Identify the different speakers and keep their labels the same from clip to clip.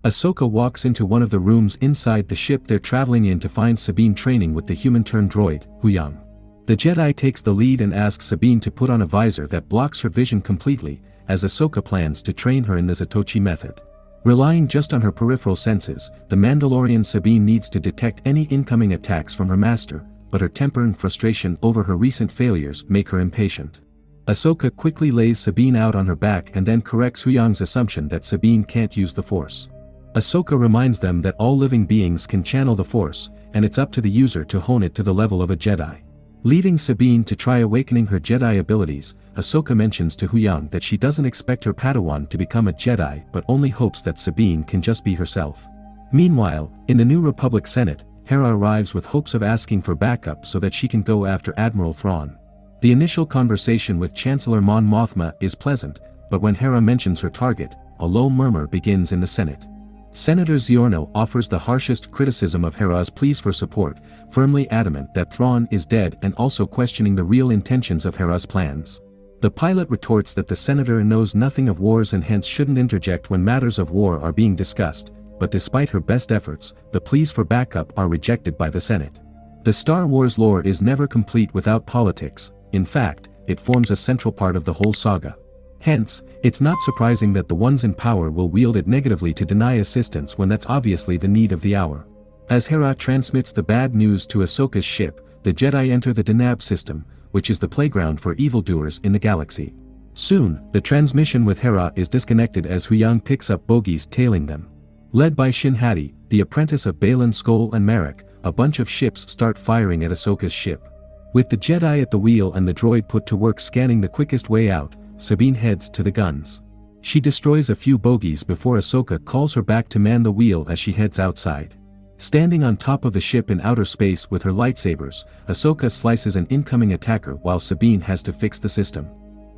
Speaker 1: Ahsoka walks into one of the rooms inside the ship they're traveling in to find Sabine training with the human-turned droid, Huyang. The Jedi takes the lead and asks Sabine to put on a visor that blocks her vision completely, as Ahsoka plans to train her in the Zatoichi method. Relying just on her peripheral senses, the Mandalorian Sabine needs to detect any incoming attacks from her master, but her temper and frustration over her recent failures make her impatient. Ahsoka quickly lays Sabine out on her back and then corrects Huyang's assumption that Sabine can't use the Force. Ahsoka reminds them that all living beings can channel the Force, and it's up to the user to hone it to the level of a Jedi. Leaving Sabine to try awakening her Jedi abilities, Ahsoka mentions to Huyang that she doesn't expect her Padawan to become a Jedi but only hopes that Sabine can just be herself. Meanwhile, in the New Republic Senate, Hera arrives with hopes of asking for backup so that she can go after Admiral Thrawn. The initial conversation with Chancellor Mon Mothma is pleasant, but when Hera mentions her target, a low murmur begins in the Senate. Senator Ziorno offers the harshest criticism of Hera's pleas for support, firmly adamant that Thrawn is dead and also questioning the real intentions of Hera's plans. The pilot retorts that the senator knows nothing of wars and hence shouldn't interject when matters of war are being discussed, but despite her best efforts, the pleas for backup are rejected by the Senate. The Star Wars lore is never complete without politics. In fact, it forms a central part of the whole saga. Hence, it's not surprising that the ones in power will wield it negatively to deny assistance when that's obviously the need of the hour. As Hera transmits the bad news to Ahsoka's ship, the Jedi enter the Denab system, which is the playground for evildoers in the galaxy. Soon, the transmission with Hera is disconnected as Huyang picks up bogies tailing them. Led by Shin Hati, the apprentice of Baylan Skoll and Marek, a bunch of ships start firing at Ahsoka's ship. With the Jedi at the wheel and the droid put to work scanning the quickest way out, Sabine heads to the guns. She destroys a few bogies before Ahsoka calls her back to man the wheel as she heads outside. Standing on top of the ship in outer space with her lightsabers, Ahsoka slices an incoming attacker while Sabine has to fix the system.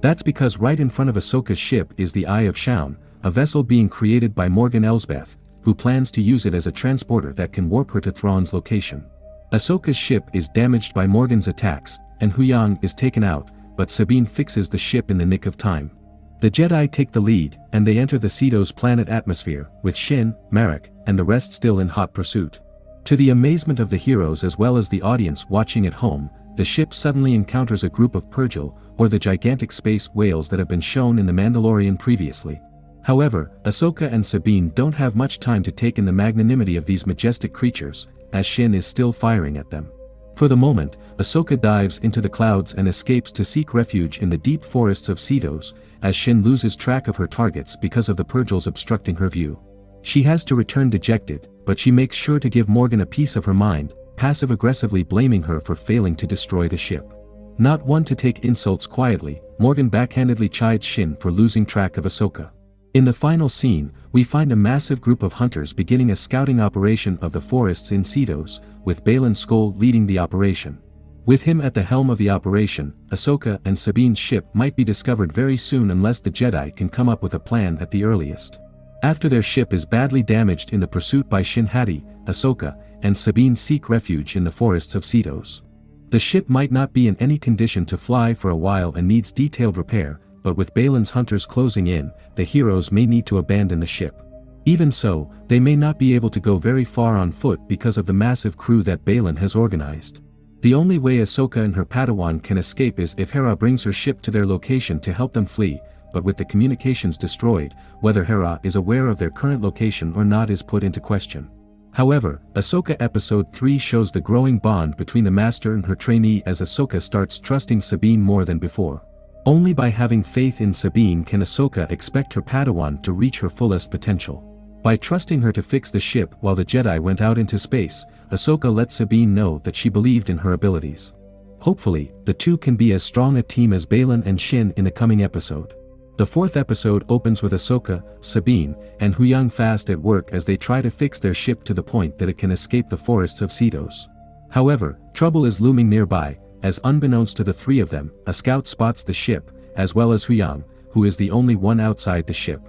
Speaker 1: That's because right in front of Ahsoka's ship is the Eye of Shaun, a vessel being created by Morgan Elsbeth, who plans to use it as a transporter that can warp her to Thrawn's location. Ahsoka's ship is damaged by Morgan's attacks, and Huyang is taken out, but Sabine fixes the ship in the nick of time. The Jedi take the lead, and they enter the Seatos planet atmosphere, with Shin, Marek, and the rest still in hot pursuit. To the amazement of the heroes as well as the audience watching at home, the ship suddenly encounters a group of Purgil, or the gigantic space whales that have been shown in The Mandalorian previously. However, Ahsoka and Sabine don't have much time to take in the magnanimity of these majestic creatures, as Shin is still firing at them. For the moment, Ahsoka dives into the clouds and escapes to seek refuge in the deep forests of Seatos, as Shin loses track of her targets because of the Purgils obstructing her view. She has to return dejected, but she makes sure to give Morgan a piece of her mind, passive-aggressively blaming her for failing to destroy the ship. Not one to take insults quietly, Morgan backhandedly chides Shin for losing track of Ahsoka. In the final scene, we find a massive group of hunters beginning a scouting operation of the forests in Seatos, with Baylan Skoll leading the operation. With him at the helm of the operation, Ahsoka and Sabine's ship might be discovered very soon unless the Jedi can come up with a plan at the earliest. After their ship is badly damaged in the pursuit by Shin Hati, Ahsoka and Sabine seek refuge in the forests of Seatos. The ship might not be in any condition to fly for a while and needs detailed repair, but with Baylan's hunters closing in, the heroes may need to abandon the ship. Even so, they may not be able to go very far on foot because of the massive crew that Baylan has organized. The only way Ahsoka and her Padawan can escape is if Hera brings her ship to their location to help them flee, but with the communications destroyed, whether Hera is aware of their current location or not is put into question. However, Ahsoka Episode 3 shows the growing bond between the Master and her trainee as Ahsoka starts trusting Sabine more than before. Only by having faith in Sabine can Ahsoka expect her Padawan to reach her fullest potential. By trusting her to fix the ship while the Jedi went out into space, Ahsoka let Sabine know that she believed in her abilities. Hopefully, the two can be as strong a team as Baylan and Shin in the coming episode. The fourth episode opens with Ahsoka, Sabine, and Huyang fast at work as they try to fix their ship to the point that it can escape the forests of Seatos. However, trouble is looming nearby, as unbeknownst to the three of them, a scout spots the ship, as well as Huyang, who is the only one outside the ship.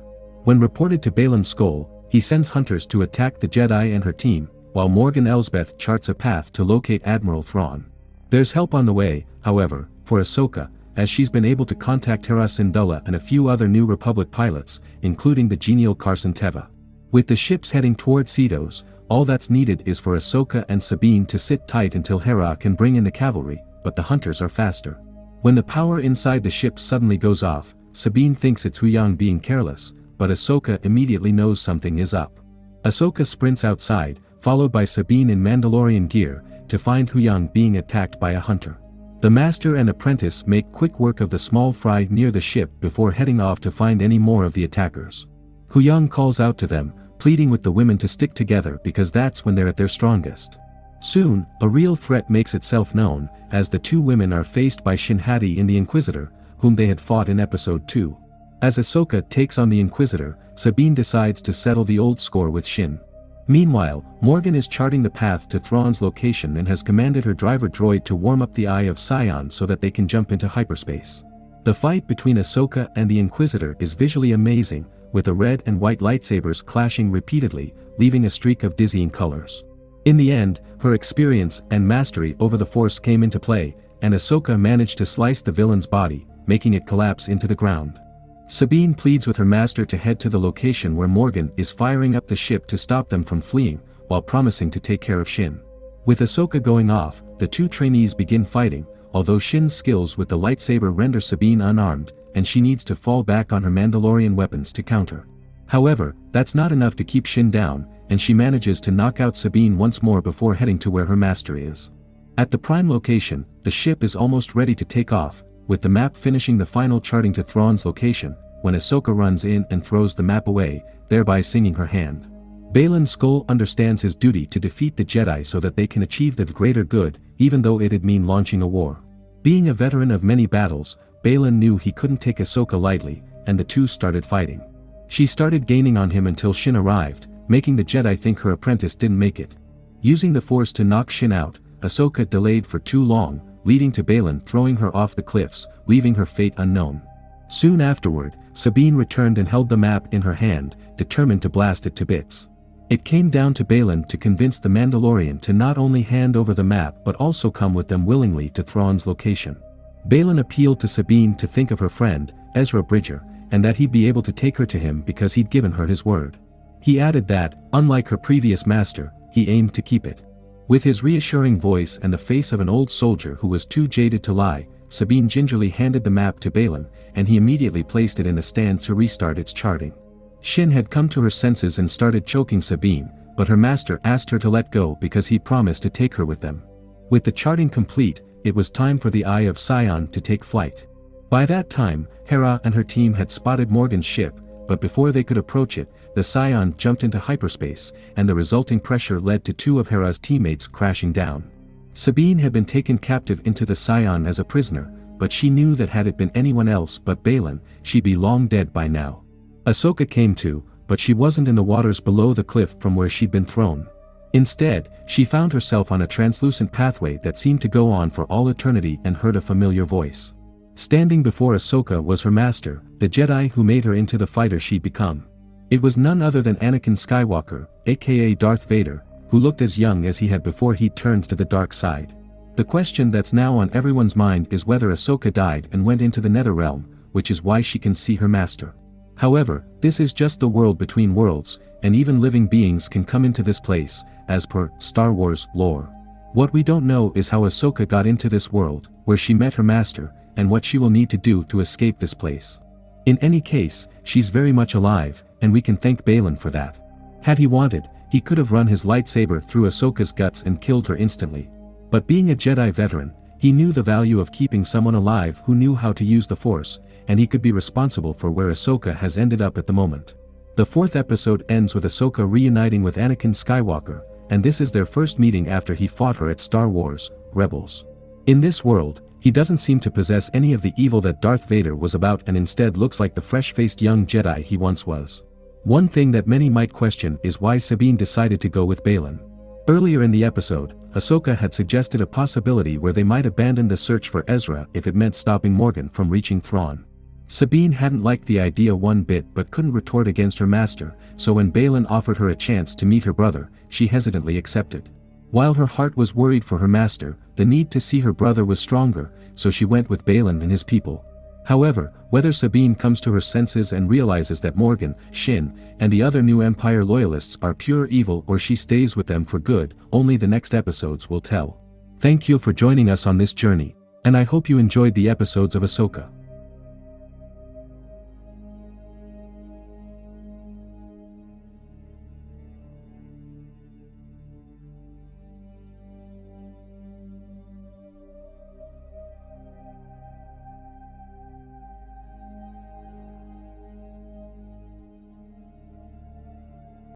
Speaker 1: When reported to Baylan Skoll, he sends hunters to attack the Jedi and her team, while Morgan Elsbeth charts a path to locate Admiral Thrawn. There's help on the way, however, for Ahsoka, as she's been able to contact Hera Syndulla and a few other New Republic pilots, including the genial Carson Teva. With the ships heading toward Seatos, all that's needed is for Ahsoka and Sabine to sit tight until Hera can bring in the cavalry, but the hunters are faster. When the power inside the ship suddenly goes off, Sabine thinks it's Huyang being careless, but Ahsoka immediately knows something is up. Ahsoka sprints outside, followed by Sabine in Mandalorian gear, to find Huyang being attacked by a hunter. The master and apprentice make quick work of the small fry near the ship before heading off to find any more of the attackers. Huyang calls out to them, pleading with the women to stick together because that's when they're at their strongest. Soon, a real threat makes itself known, as the two women are faced by Shin Hati in the Inquisitor, whom they had fought in Episode 2. As Ahsoka takes on the Inquisitor, Sabine decides to settle the old score with Shin. Meanwhile, Morgan is charting the path to Thrawn's location and has commanded her driver droid to warm up the Eye of Sion so that they can jump into hyperspace. The fight between Ahsoka and the Inquisitor is visually amazing, with the red and white lightsabers clashing repeatedly, leaving a streak of dizzying colors. In the end, her experience and mastery over the Force came into play, and Ahsoka managed to slice the villain's body, making it collapse into the ground. Sabine pleads with her master to head to the location where Morgan is firing up the ship to stop them from fleeing, while promising to take care of Shin. With Ahsoka going off, the two trainees begin fighting, although Shin's skills with the lightsaber render Sabine unarmed, and she needs to fall back on her Mandalorian weapons to counter. However, that's not enough to keep Shin down, and she manages to knock out Sabine once more before heading to where her master is. At the prime location, the ship is almost ready to take off, with the map finishing the final charting to Thrawn's location, when Ahsoka runs in and throws the map away, thereby singing her hand. Baylan Skoll understands his duty to defeat the Jedi so that they can achieve the greater good, even though it'd mean launching a war. Being a veteran of many battles, Baylan knew he couldn't take Ahsoka lightly, and the two started fighting. She started gaining on him until Shin arrived, making the Jedi think her apprentice didn't make it. Using the Force to knock Shin out, Ahsoka delayed for too long, leading to Baylan throwing her off the cliffs, leaving her fate unknown. Soon afterward, Sabine returned and held the map in her hand, determined to blast it to bits. It came down to Baylan to convince the Mandalorian to not only hand over the map but also come with them willingly to Thrawn's location. Baylan appealed to Sabine to think of her friend, Ezra Bridger, and that he'd be able to take her to him because he'd given her his word. He added that, unlike her previous master, he aimed to keep it. With his reassuring voice and the face of an old soldier who was too jaded to lie, Sabine gingerly handed the map to Baylan, and he immediately placed it in a stand to restart its charting. Shin had come to her senses and started choking Sabine, but her master asked her to let go because he promised to take her with them. With the charting complete, it was time for the Eye of Sion to take flight. By that time, Hera and her team had spotted Morgan's ship, but before they could approach it, the Sion jumped into hyperspace, and the resulting pressure led to two of Hera's teammates crashing down. Sabine had been taken captive into the Sion as a prisoner, but she knew that had it been anyone else but Baylan, she'd be long dead by now. Ahsoka came to, but she wasn't in the waters below the cliff from where she'd been thrown. Instead, she found herself on a translucent pathway that seemed to go on for all eternity and heard a familiar voice. Standing before Ahsoka was her master, the Jedi who made her into the fighter she'd become. It was none other than Anakin Skywalker, aka Darth Vader, who looked as young as he had before he turned to the dark side. The question that's now on everyone's mind is whether Ahsoka died and went into the Netherrealm, which is why she can see her master. However, this is just the world between worlds, and even living beings can come into this place, as per Star Wars lore. What we don't know is how Ahsoka got into this world, where she met her master, and what she will need to do to escape this place. In any case, she's very much alive, and we can thank Baylan for that. Had he wanted, he could have run his lightsaber through Ahsoka's guts and killed her instantly. But being a Jedi veteran, he knew the value of keeping someone alive who knew how to use the Force, and he could be responsible for where Ahsoka has ended up at the moment. The fourth episode ends with Ahsoka reuniting with Anakin Skywalker, and this is their first meeting after he fought her at Star Wars Rebels. In this world, he doesn't seem to possess any of the evil that Darth Vader was about and instead looks like the fresh-faced young Jedi he once was. One thing that many might question is why Sabine decided to go with Baylan. Earlier in the episode, Ahsoka had suggested a possibility where they might abandon the search for Ezra if it meant stopping Morgan from reaching Thrawn. Sabine hadn't liked the idea one bit but couldn't retort against her master, so when Baylan offered her a chance to meet her brother, she hesitantly accepted. While her heart was worried for her master, the need to see her brother was stronger, so she went with Baylan and his people. However, whether Sabine comes to her senses and realizes that Morgan, Shin, and the other new Empire loyalists are pure evil or she stays with them for good, only the next episodes will tell. Thank you for joining us on this journey, and I hope you enjoyed the episodes of Ahsoka.